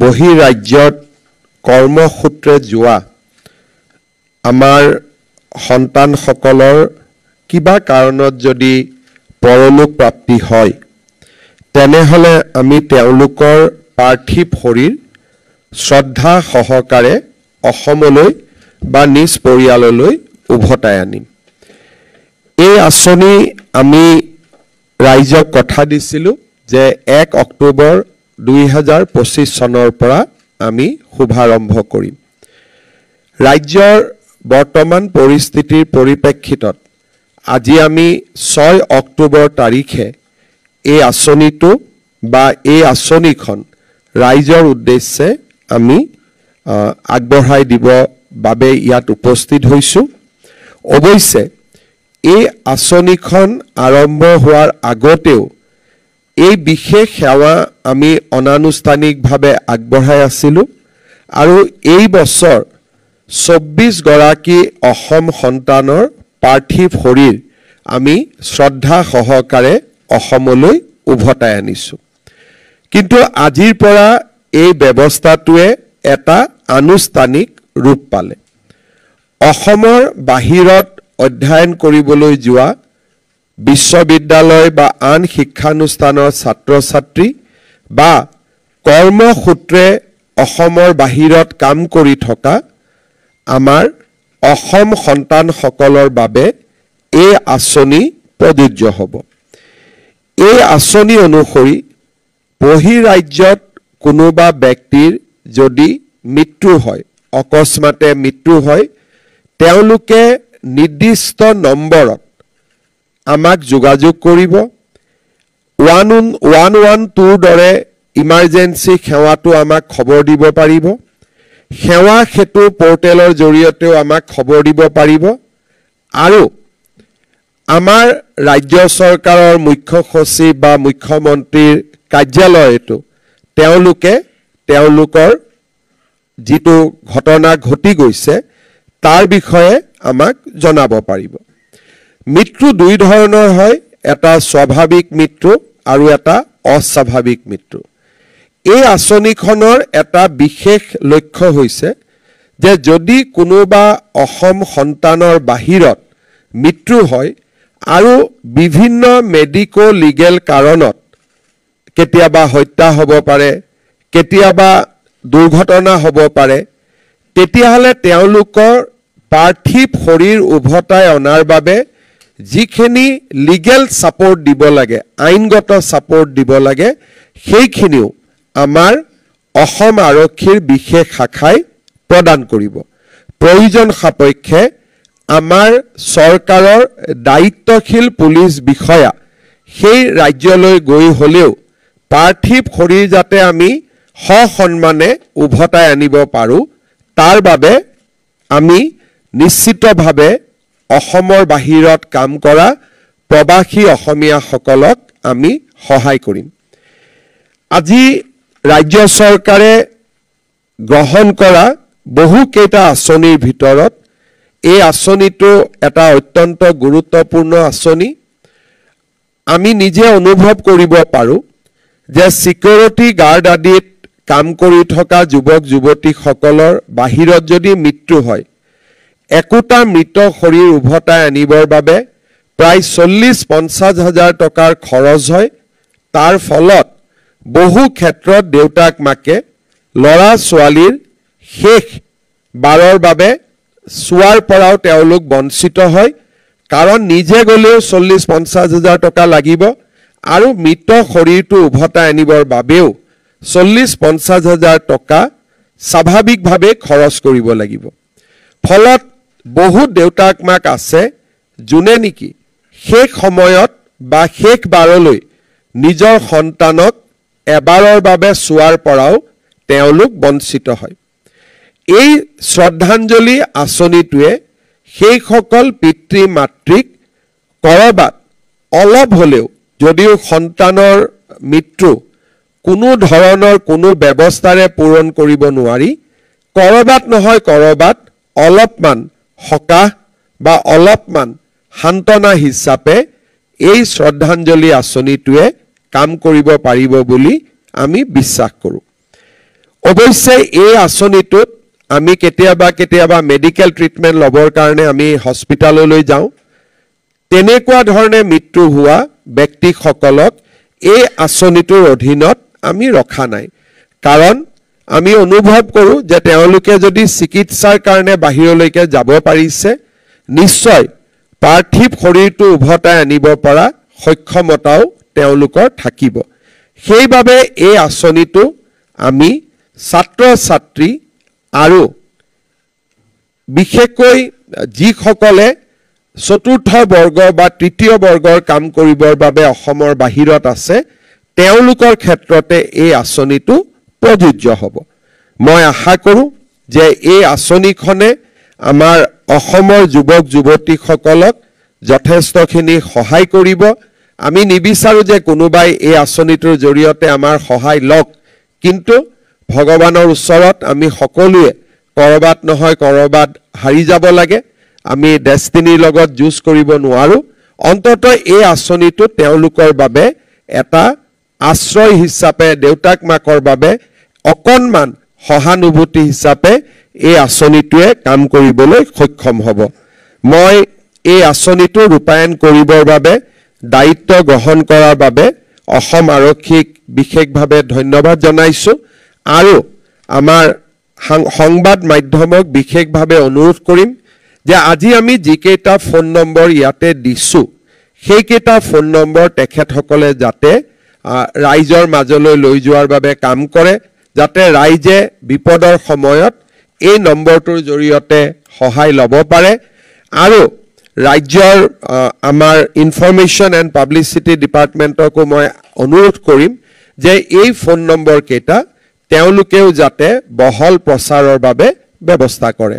বহিৰাজ্যত কৰ্মসূত্ৰে যোৱা আমাৰ সন্তানসকলৰ কিবা কাৰণত যদি পৰলোক প্ৰাপ্তি হয় তেনেহলে আমি তেওঁলোকৰ পাৰ্থিৱ শৰীৰ শ্ৰদ্ধা সহকাৰে অসমলৈ বা নিজ পৰিয়াললৈ উভতাই আনিম। এই আঁচনি আমি ৰাইজক কথা দিছিলোঁ যে 1 অক্টোবৰ 2025 চনৰ পৰা আমি শুভাৰম্ভ কৰিম। ৰাজ্যৰ বৰ্তমান পৰিস্থিতিৰ পৰিপ্ৰেক্ষিতত আজি আমি 6 অক্টোবৰ তাৰিখে এই আঁচনিটো বা এই আঁচনিখন ৰাইজৰ উদ্দেশ্যে আমি আগবঢ়াই দিব বাবে ইয়াত উপস্থিত হৈছোঁ। অৱশ্যে এই আঁচনিখন আৰম্ভ হোৱাৰ আগতেও এই বিশেষ সেৱা আমি অনানুষ্ঠানিকভাৱে আগবঢ়াই আছিলোঁ আৰু এই বছৰ 24 গৰাকী অসম সন্তানৰ পাৰ্থিৱ শৰীৰ আমি শ্ৰদ্ধা সহকাৰে অসমলৈ উভতাই আনিছোঁ। কিন্তু আজিৰ পৰা এই ব্যৱস্থাটোৱে এটা আনুষ্ঠানিক ৰূপ পালে। অসমৰ বাহিৰত অধ্যয়ন কৰিবলৈ যোৱা বিশ্ববিদ্যালয় বা আন শিক্ষানুষ্ঠানৰ ছাত্ৰ-ছাত্ৰী বা কৰ্মসূত্ৰে অসমৰ বাহিৰত কাম কৰি থকা আমাৰ অসম সন্তানসকলৰ বাবে এই আঁচনি প্ৰযোজ্য হ'ব। এই আঁচনি অনুসৰি বহিৰাজ্যত কোনোবা ব্যক্তিৰ যদি মৃত্যু হয়, অকস্মাতে মৃত্যু হয়, তেওঁলোকে নিৰ্দিষ্ট নম্বৰত আমাক যোগাযোগ কৰিব। 112ৰ দৰে ইমাৰ্জেঞ্চি সেৱাটো আমাক খবৰ দিব পাৰিব। সেৱা সেতু পৰ্টেলৰ জৰিয়তেও আমাক খবৰ দিব পাৰিব আৰু আমাৰ ৰাজ্য চৰকাৰৰ মুখ্য সচিব বা মুখ্যমন্ত্ৰীৰ কাৰ্যালয়তো তেওঁলোকে তেওঁলোকৰ যিটো ঘটনা ঘটি গৈছে তাৰ বিষয়ে আমাক জনাব পাৰিব। মৃত্যু দুই ধৰণৰ হয়, এটা স্বাভাৱিক মৃত্যু আৰু এটা অস্বাভাৱিক মৃত্যু। এই আঁচনিখনৰ এটা বিশেষ লক্ষ্য হৈছে যে যদি কোনোবা অসম সন্তানৰ বাহিৰত মৃত্যু হয় আৰু বিভিন্ন মেডিকো লিগেল কাৰণত কেতিয়াবা হত্যা হ'ব পাৰে, কেতিয়াবা দুৰ্ঘটনা হ'ব পাৰে, তেতিয়াহ'লে তেওঁলোকৰ পাৰ্থিৱ শৰীৰ উভতাই অনাৰ বাবে যিখিনি লিগেল ছাপোৰ্ট দিব লাগে, আইনগত ছাপোৰ্ট দিব লাগে, সেইখিনিও আমাৰ অসম আৰক্ষীৰ বিশেষ শাখাই প্ৰদান কৰিব। প্ৰয়োজন সাপেক্ষে আমাৰ চৰকাৰৰ দায়িত্বশীল পুলিচ বিষয়া সেই ৰাজ্যলৈ গৈ হ'লেও পাৰ্থিৱ শৰীৰ যাতে আমি সসন্মানে উভতাই আনিব পাৰোঁ তাৰ বাবে আমি নিশ্চিতভাৱে অসমৰ বাহিৰত কাম কৰা প্ৰবাসী অসমীয়াসকলক আমি সহায় কৰিম। আজি ৰাজ্য চৰকাৰে গ্ৰহণ কৰা বহুকেইটা আঁচনিৰ ভিতৰত এই আঁচনিটো এটা অত্যন্ত গুৰুত্বপূৰ্ণ আঁচনি। আমি নিজে অনুভৱ কৰিব পাৰোঁ যে সিকিউৰিটি গাৰ্ড আদিত কাম কৰি থকা যুৱক যুৱতীসকলৰ বাহিৰত যদি মৃত্যু হয়, একোটা মৃত শৰীৰ উভতাই আনিবৰ বাবে প্ৰায় 40-50 হাজাৰ টকাৰ খৰচ হয়। তাৰ ফলত বহু ক্ষেত্ৰত দেউতাক মাকে ল'ৰা ছোৱালীৰ শেষ বাৰৰ বাবে চোৱাৰ পৰাও তেওঁলোক বঞ্চিত হয়, কাৰণ নিজে গ'লেও 40-50 হাজাৰ টকা লাগিব আৰু মৃত শৰীৰটো উভতাই আনিবৰ বাবেও 40-50 হাজাৰ টকা স্বাভাৱিকভাৱে খৰচ কৰিব লাগিব। ফলত বহুত দেউতাক মাক আছে যোনে নেকি শেষ সময়ত বা শেষ বাৰলৈ নিজৰ সন্তানক এবাৰৰ বাবে চোৱাৰ পৰাও তেওঁলোক বঞ্চিত হয়। এই শ্ৰদ্ধাঞ্জলি আঁচনিটোৱে সেইসকল পিতৃ মাতৃক ক'ৰবাত অলপ হ'লেও যদিও সন্তানৰ মৃত্যু কোনো ধৰণৰ কোনো ব্যৱস্থাৰে পূৰণ কৰিব নোৱাৰি, ক'ৰবাত নহয় ক'ৰবাত অলপমান সকাহ বা অলপমান সান্তনা হিচাপে এই শ্ৰদ্ধাঞ্জলি আঁচনিটোৱে কাম কৰিব পাৰিব বুলি আমি বিশ্বাস কৰোঁ। অৱশ্যে এই আঁচনিটোত আমি কেতিয়াবা মেডিকেল ট্ৰিটমেণ্ট ল'বৰ কাৰণে আমি হস্পিটাললৈ যাওঁ তেনেকুৱা ধৰণে মৃত্যু হোৱা ব্যক্তিসকলক এই আঁচনিটোৰ অধীনত আমি ৰখা নাই কাৰণ আমি অনুভৱ কৰোঁ যে তেওঁলোকে যদি চিকিৎসাৰ কাৰণে বাহিৰলৈকে যাব পাৰিছে নিশ্চয় পাৰ্থিৱ শৰীৰটো উভতাই আনিব পৰা সক্ষমতাও তেওঁলোকৰ থাকিব সেইবাবে এই আঁচনিটো আমি ছাত্ৰ ছাত্ৰী আৰু বিশেষকৈ যিসকলে চতুৰ্থ বৰ্গ বা তৃতীয় বৰ্গৰ কাম কৰিবৰ বাবে অসমৰ বাহিৰত আছে তেওঁলোকৰ ক্ষেত্ৰতে এই আঁচনিটো প্ৰযোজ্য হ'ব মই আশা কৰোঁ যে এই আঁচনিখনে আমাৰ অসমৰ যুৱক যুৱতীসকলক যথেষ্টখিনি সহায় কৰিব আমি নিবিচাৰোঁ যে কোনোবাই এই আঁচনিটোৰ জৰিয়তে আমাৰ সহায় লওক কিন্তু ভগৱানৰ ওচৰত আমি সকলোৱে কৰবাত নহয় কৰবাত হাৰি যাব লাগে আমি ডেষ্টিনিৰ লগত যুঁজ কৰিব নোৱাৰোঁ অন্ততঃ এই আঁচনিটো তেওঁলোকৰ বাবে এটা আশ্ৰয় হিচাপে দেউতাক মাকৰ বাবে অকণমান সহানুভূতি হিচাপে এই আঁচনিটোৱে কাম কৰিবলৈ সক্ষম হ'ব মই এই আঁচনিটো ৰূপায়ণ কৰিবৰ বাবে দায়িত্ব গ্ৰহণ কৰাৰ বাবে অসম আৰক্ষীক বিশেষভাৱে ধন্যবাদ জনাইছোঁ আৰু আমাৰ সংবাদ মাধ্যমক বিশেষভাৱে অনুৰোধ কৰিম যে আজি আমি যিকেইটা ফোন নম্বৰ ইয়াতে দিছোঁ সেইকেইটা ফোন নম্বৰ তেখেতসকলে যাতে ৰাইজৰ মাজলৈ লৈ যোৱাৰ বাবে কাম কৰে যাতে ৰাইজে বিপদৰ সময়ত এই নম্বৰটোৰ জৰিয়তে সহায় ল'ব পাৰে আৰু ৰাজ্যৰ আমাৰ ইনফৰমেশ্যন এণ্ড পাব্লিচিটি ডিপাৰ্টমেণ্টকো মই অনুৰোধ কৰিম যে এই ফোন নম্বৰ কেইটা তেওঁলোকেও যাতে বহল প্ৰচাৰৰ বাবে ব্যৱস্থা কৰে